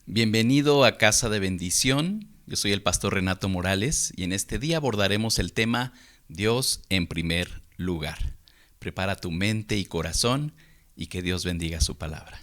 Bienvenido a Casa de Bendición. Yo soy el pastor Renato Morales y en este día abordaremos el tema Dios en primer lugar. Prepara tu mente y corazón y que Dios bendiga su palabra.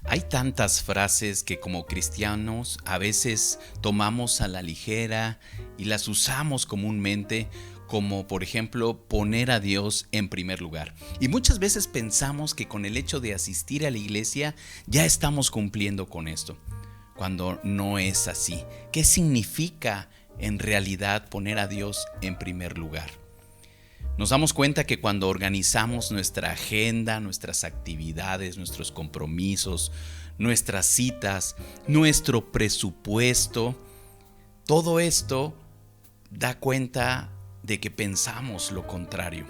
Hay tantas frases que como cristianos a veces tomamos a la ligera y las usamos comúnmente, como por ejemplo poner a Dios en primer lugar. Y muchas veces pensamos que con el hecho de asistir a la iglesia ya estamos cumpliendo con esto, cuando no es así. ¿Qué significa en realidad poner a Dios en primer lugar? Nos damos cuenta que cuando organizamos nuestra agenda, nuestras actividades, nuestros compromisos, nuestras citas, nuestro presupuesto, todo esto da cuenta de que pensamos lo contrario.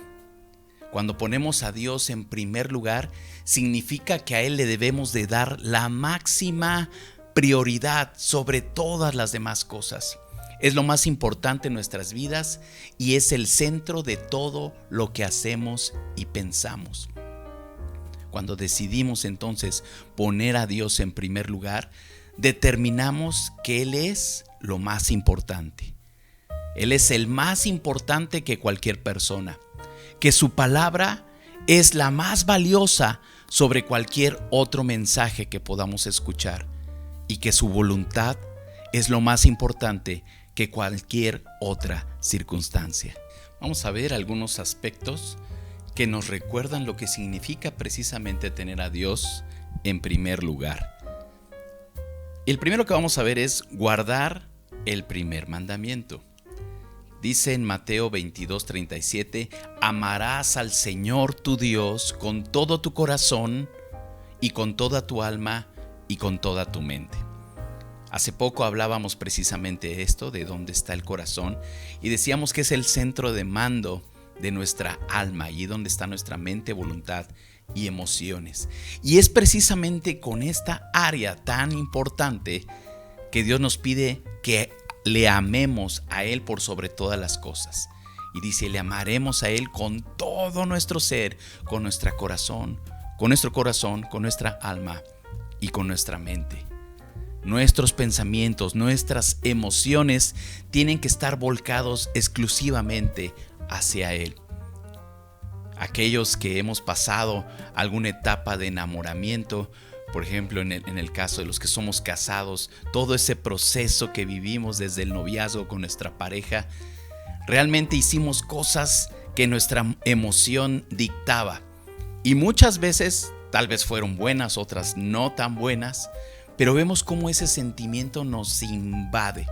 Cuando ponemos a Dios en primer lugar, significa que a Él le debemos de dar la máxima prioridad sobre todas las demás cosas. Es lo más importante en nuestras vidas y es el centro de todo lo que hacemos y pensamos. Cuando decidimos entonces poner a Dios en primer lugar, determinamos que Él es lo más importante. Él es el más importante que cualquier persona, que su palabra es la más valiosa sobre cualquier otro mensaje que podamos escuchar y que su voluntad es lo más importante que cualquier otra circunstancia. Vamos a ver algunos aspectos que nos recuerdan lo que significa precisamente tener a Dios en primer lugar. El primero que vamos a ver es guardar el primer mandamiento. Dice en Mateo 22:37, amarás al Señor tu Dios con todo tu corazón y con toda tu alma y con toda tu mente. Hace poco hablábamos precisamente de esto, de dónde está el corazón, y decíamos que es el centro de mando de nuestra alma, y donde está nuestra mente, voluntad y emociones. Y es precisamente con esta área tan importante que Dios nos pide que le amemos a Él por sobre todas las cosas. Y dice, le amaremos a Él con todo nuestro ser, con nuestro corazón, con nuestra alma y con nuestra mente. Nuestros pensamientos, nuestras emociones tienen que estar volcados exclusivamente hacia Él. Aquellos que hemos pasado alguna etapa de enamoramiento, por ejemplo en el caso de los que somos casados, todo ese proceso que vivimos desde el noviazgo con nuestra pareja, realmente hicimos cosas que nuestra emoción dictaba. Y muchas veces, tal vez fueron buenas, otras no tan buenas, pero vemos cómo ese sentimiento nos invade.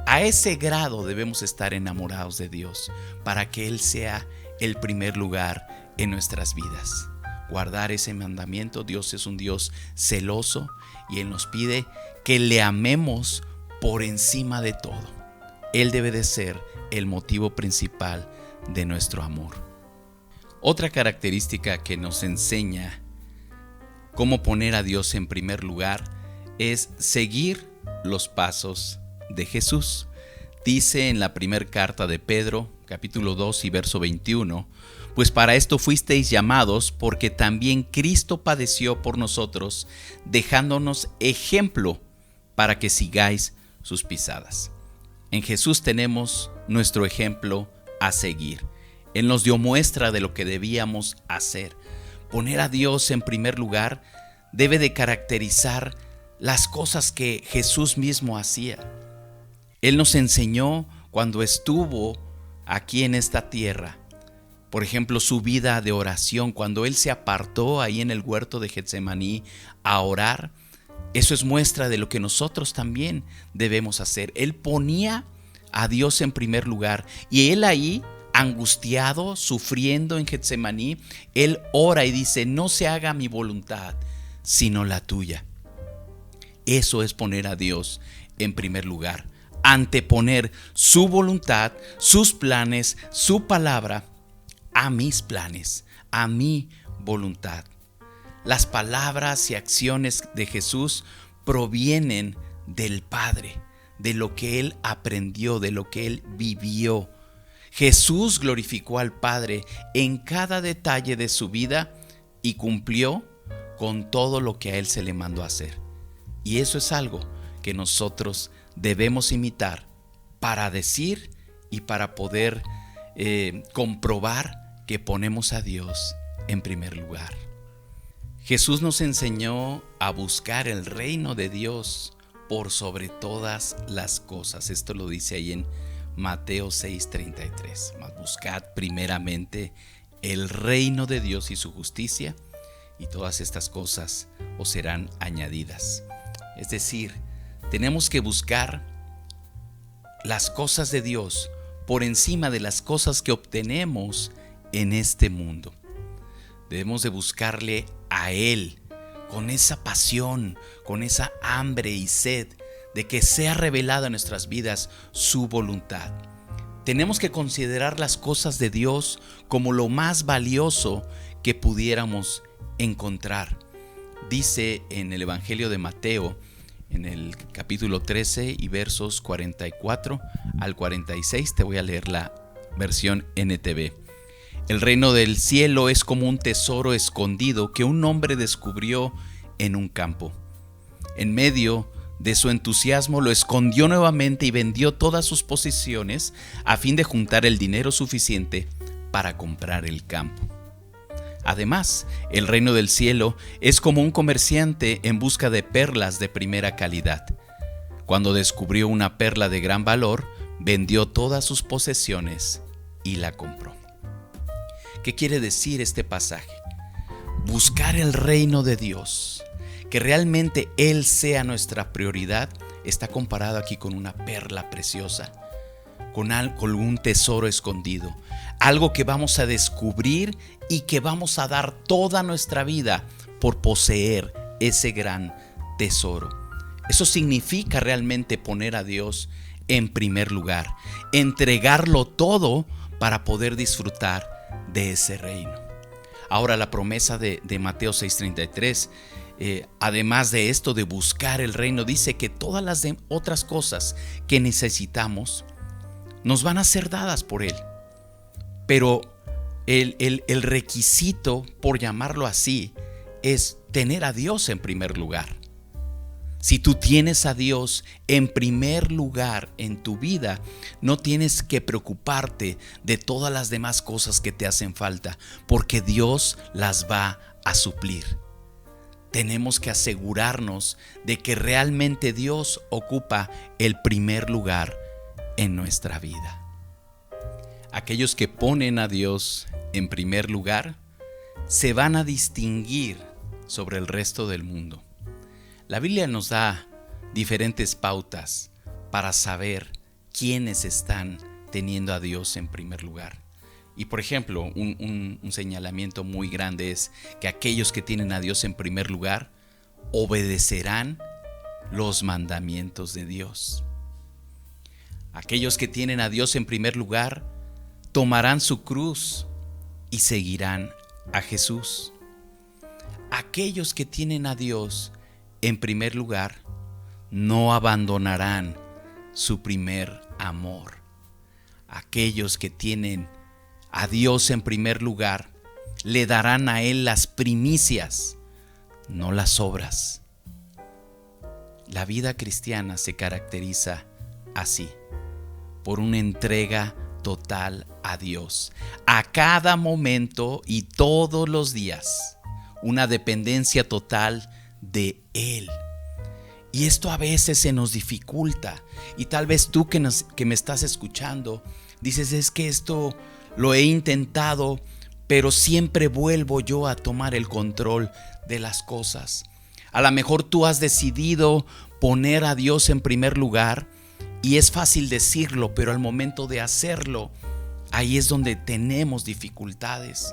A ese grado debemos estar enamorados de Dios para que Él sea el primer lugar en nuestras vidas. Guardar ese mandamiento. Dios es un Dios celoso y Él nos pide que le amemos por encima de todo. Él debe de ser el motivo principal de nuestro amor. Otra característica que nos enseña cómo poner a Dios en primer lugar es seguir los pasos de Jesús. Dice en la primera carta de Pedro, capítulo 2 y verso 21, pues para esto fuisteis llamados, porque también Cristo padeció por nosotros, dejándonos ejemplo para que sigáis sus pisadas. En Jesús tenemos nuestro ejemplo a seguir. Él nos dio muestra de lo que debíamos hacer. Poner a Dios en primer lugar debe de caracterizar las cosas que Jesús mismo hacía. Él nos enseñó cuando estuvo aquí en esta tierra, por ejemplo, su vida de oración, cuando Él se apartó ahí en el huerto de Getsemaní a orar. Eso es muestra de lo que nosotros también debemos hacer. Él ponía a Dios en primer lugar y Él ahí, angustiado, sufriendo en Getsemaní, Él ora y dice, no se haga mi voluntad, sino la tuya. Eso es poner a Dios en primer lugar, anteponer su voluntad, sus planes, su palabra a mis planes, a mi voluntad. Las palabras y acciones de Jesús provienen del Padre, de lo que Él aprendió, de lo que Él vivió. Jesús glorificó al Padre en cada detalle de su vida y cumplió con todo lo que a Él se le mandó hacer. Y eso es algo que nosotros debemos imitar para decir y para poder comprobar que ponemos a Dios en primer lugar. Jesús nos enseñó a buscar el reino de Dios por sobre todas las cosas. Esto lo dice ahí en Mateo 6:33. Mas buscad primeramente el reino de Dios y su justicia, y todas estas cosas os serán añadidas. Es decir, tenemos que buscar las cosas de Dios por encima de las cosas que obtenemos en este mundo. Debemos de buscarle a Él con esa pasión, con esa hambre y sed de que sea revelada en nuestras vidas su voluntad. Tenemos que considerar las cosas de Dios como lo más valioso que pudiéramos encontrar. Dice en el Evangelio de Mateo, en el capítulo 13 y versos 44 al 46, te voy a leer la versión NTV. El reino del cielo es como un tesoro escondido que un hombre descubrió en un campo. En medio de su entusiasmo lo escondió nuevamente y vendió todas sus posesiones a fin de juntar el dinero suficiente para comprar el campo. Además, el reino del cielo es como un comerciante en busca de perlas de primera calidad. Cuando descubrió una perla de gran valor, vendió todas sus posesiones y la compró. ¿Qué quiere decir este pasaje? Buscar el reino de Dios, que realmente Él sea nuestra prioridad, está comparado aquí con una perla preciosa, con un tesoro escondido, algo que vamos a descubrir y que vamos a dar toda nuestra vida por poseer ese gran tesoro. Eso significa realmente poner a Dios en primer lugar, entregarlo todo para poder disfrutar de ese reino. Ahora, la promesa de Mateo 6:33, además de esto de buscar el reino, dice que todas las otras cosas que necesitamos nos van a ser dadas por Él. Pero el requisito, por llamarlo así, es tener a Dios en primer lugar. Si tú tienes a Dios en primer lugar en tu vida, no tienes que preocuparte de todas las demás cosas que te hacen falta, porque Dios las va a suplir. Tenemos que asegurarnos de que realmente Dios ocupa el primer lugar en nuestra vida. Aquellos que ponen a Dios en primer lugar se van a distinguir sobre el resto del mundo. La Biblia nos da diferentes pautas para saber quiénes están teniendo a Dios en primer lugar. Y por ejemplo, un señalamiento muy grande es que aquellos que tienen a Dios en primer lugar obedecerán los mandamientos de Dios. Aquellos que tienen a Dios en primer lugar tomarán su cruz y seguirán a Jesús. Aquellos que tienen a Dios en primer lugar no abandonarán su primer amor. Aquellos que tienen a Dios en primer lugar le darán a Él las primicias, no las obras. La vida cristiana se caracteriza así, por una entrega total a Dios, a cada momento y todos los días, una dependencia total de Él. Y esto a veces se nos dificulta, y tal vez tú que me estás escuchando dices: es que esto lo he intentado, pero siempre vuelvo yo a tomar el control de las cosas. A lo mejor tú has decidido poner a Dios en primer lugar, y es fácil decirlo, pero al momento de hacerlo, ahí es donde tenemos dificultades.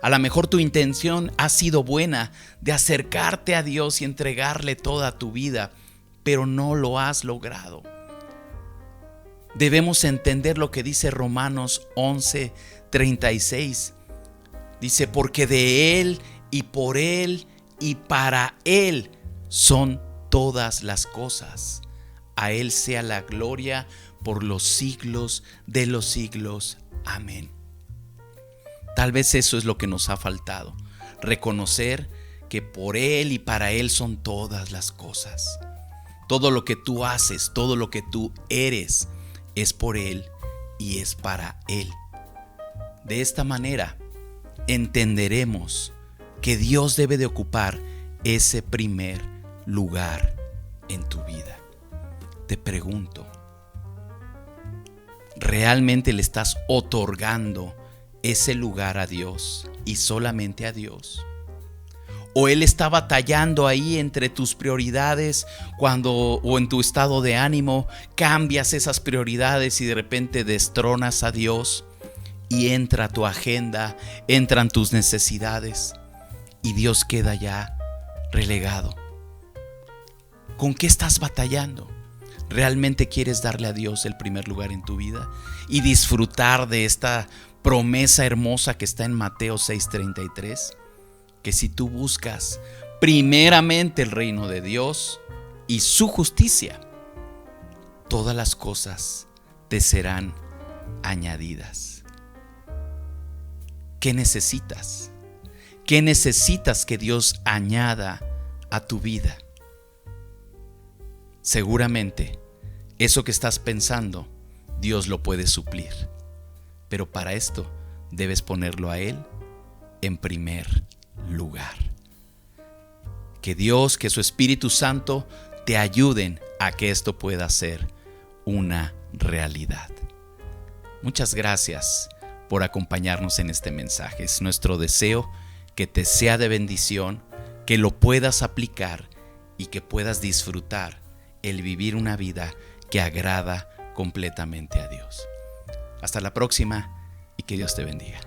A lo mejor tu intención ha sido buena de acercarte a Dios y entregarle toda tu vida, pero no lo has logrado. Debemos entender lo que dice Romanos 11:36. Dice: porque de Él y por Él y para Él son todas las cosas. A Él sea la gloria por los siglos de los siglos. Amén. Tal vez eso es lo que nos ha faltado, reconocer que por Él y para Él son todas las cosas. Todo lo que tú haces, todo lo que tú eres, es por Él y es para Él. De esta manera, entenderemos que Dios debe de ocupar ese primer lugar en tu vida. Te pregunto, ¿realmente le estás otorgando ese lugar a Dios y solamente a Dios? ¿O Él está batallando ahí entre tus prioridades o en tu estado de ánimo cambias esas prioridades y de repente destronas a Dios y entra tu agenda, entran tus necesidades y Dios queda ya relegado? ¿Con qué estás batallando? ¿Realmente quieres darle a Dios el primer lugar en tu vida y disfrutar de esta promesa hermosa que está en Mateo 6:33? Que si tú buscas primeramente el reino de Dios y su justicia, todas las cosas te serán añadidas. ¿Qué necesitas? ¿Qué necesitas que Dios añada a tu vida? Seguramente eso que estás pensando, Dios lo puede suplir. Pero para esto debes ponerlo a Él en primer lugar. Que Dios, que su Espíritu Santo te ayuden a que esto pueda ser una realidad. Muchas gracias por acompañarnos en este mensaje. Es nuestro deseo que te sea de bendición, que lo puedas aplicar y que puedas disfrutar el vivir una vida que agrada completamente a Dios. Hasta la próxima y que Dios te bendiga.